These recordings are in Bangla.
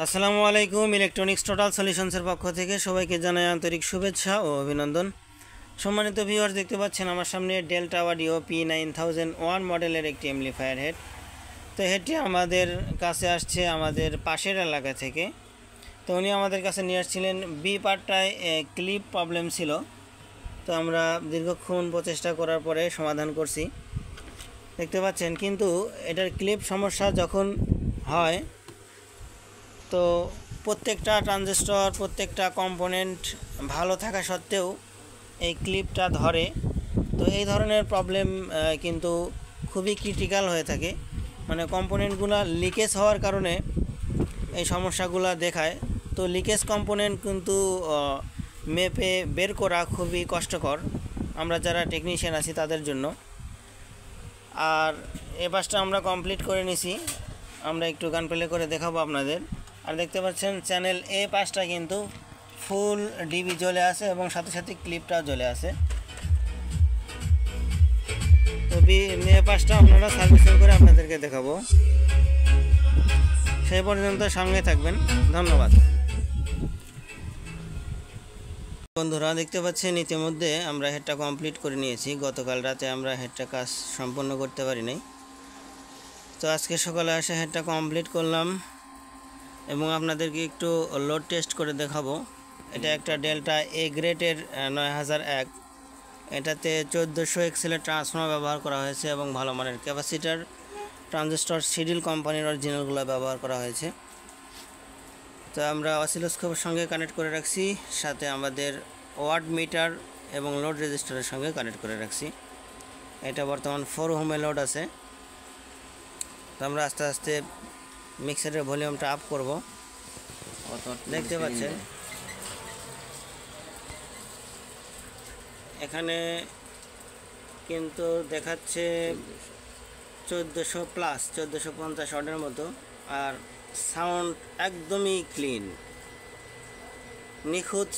আসসালামু আলাইকুম। ইলেকট্রনিক্স টোটাল সলিউশনসের পক্ষ থেকে সবাইকে জানাই আন্তরিক শুভেচ্ছা ও অভিনন্দন। সম্মানিত ভিউয়ার্স, দেখতে পাচ্ছেন আমার সামনে ডেল্টা অডিও P9001 মডেলের একটি অ্যাম্পলিফায়ার হেড। তো হেডটি আমাদের কাছে আসছে আমাদের পাশের এলাকা থেকে। তো উনি আমাদের কাছে নিয়ে আসছিলেন বি পার্টটায় ক্লিপ প্রবলেম ছিল। তো আমরা দীর্ঘক্ষণ প্রচেষ্টা করার পরে সমাধান করছি, দেখতে পাচ্ছেন। কিন্তু এটার ক্লিপ সমস্যা যখন হয় তো প্রত্যেকটা ট্রানজিস্টর, প্রত্যেকটা কম্পোনেন্ট ভালো থাকা সত্ত্বেও এই ক্লিপটা ধরে। তো এই ধরনের প্রবলেম কিন্তু খুবই ক্রিটিক্যাল হয়ে থাকে, মানে কম্পোনেন্টগুলো লিকেজ হওয়ার কারণে এই সমস্যাগুলো দেখায়। তো লিকেজ কম্পোনেন্ট কিন্তু মেপে বের করা খুবই কষ্টকর আমরা যারা টেকনিশিয়ান আছি তাদের জন্য। আর এ পাশটা আমরা কমপ্লিট করে নিছি, আমরা একটু গান প্লে করে দেখাবো আপনাদের। আর দেখতে পাচ্ছেন চ্যানেল এ পাশটা কিন্তু ফুল ডিবি জ্বলে আছে এবং সাথে সাথে ক্লিপটাও জ্বলে আছে। তো এ পাশটা আপনারা সার্ভিসিং করে আপনাদেরকে দেখাবো। সেই পর্যন্ত সঙ্গে থাকবেন, ধন্যবাদ। বন্ধুরা, দেখতে পাচ্ছেন ইতিমধ্যে আমরা হেডটা কমপ্লিট করে নিয়েছি। গতকাল রাতে আমরা হেডটা কাজ সম্পন্ন করতে পারি নাই, তো আজকে সকালে এসে হেডটা কমপ্লিট করলাম এবং আপনাদেরকে একটু লোড টেস্ট করে দেখাবো। এটা একটা ডেল্টা এ গ্রেডের 9001। এটাতে 1400 এক্সেলের ট্রান্সফর্মার ব্যবহার করা হয়েছে এবং ভালো মানের ক্যাপাসিটার, ট্রানজিস্টর সিডিল কোম্পানির অরিজিনালগুলো ব্যবহার করা হয়েছে। তো আমরা অসিলোস্কোপের সঙ্গে কানেক্ট করে রাখছি, সাথে আমাদের ওয়াট মিটার এবং লোড রেজিস্টারের সঙ্গে কানেক্ট করে রাখছি। এটা বর্তমান 4 ওহমের লোড আছে। তো আমরা আস্তে আস্তে মিক্সারের ভলিউমটা আপ করব। দেখতে পাচ্ছেন এখানে কিন্তু দেখাচ্ছে 1400 প্লাস, 1450 ওয়াটের মতো। আর সাউন্ড একদমই ক্লিন, নিখুঁত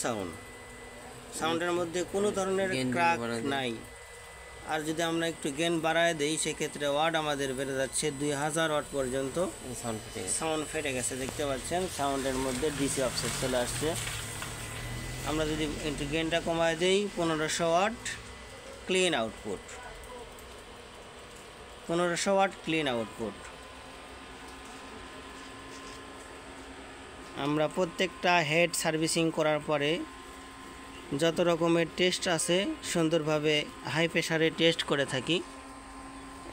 সাউন্ডের মধ্যে কোনো ধরনের ক্র্যাক নাই। আর যদি আমরা একটু গেন বাড়ায় দেই সেক্ষেত্রে ওয়াট আমাদের বেড়ে যাচ্ছে 2000 ওয়াট পর্যন্ত। সাউন্ড ফেটে গেছে, দেখতে পাচ্ছেন সাউন্ডের মধ্যে ডিসি অফসেট চলে আসছে। আমরা যদি একটু গেনটা কমায় দেই 1500 watt clean output, 1500 watt clean output. আমরা প্রত্যেকটা হেড সার্ভিসিং করার পরে যত রকমের টেস্ট আছে সুন্দরভাবে হাই প্রেশারে টেস্ট করে থাকি।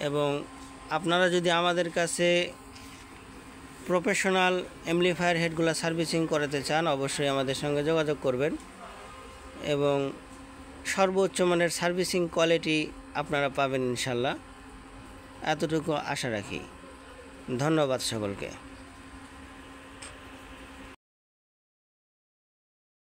এবং আপনারা যদি আমাদের কাছে প্রফেশনাল অ্যাম্পলিফায়ার হেডগুলো সার্ভিসিং করাতে চান অবশ্যই আমাদের সঙ্গে যোগাযোগ করবেন এবং সর্বোচ্চ মানের সার্ভিসিং কোয়ালিটি আপনারা পাবেন ইনশাল্লাহ, এতটুকু আশা রাখি। ধন্যবাদ সকলকে।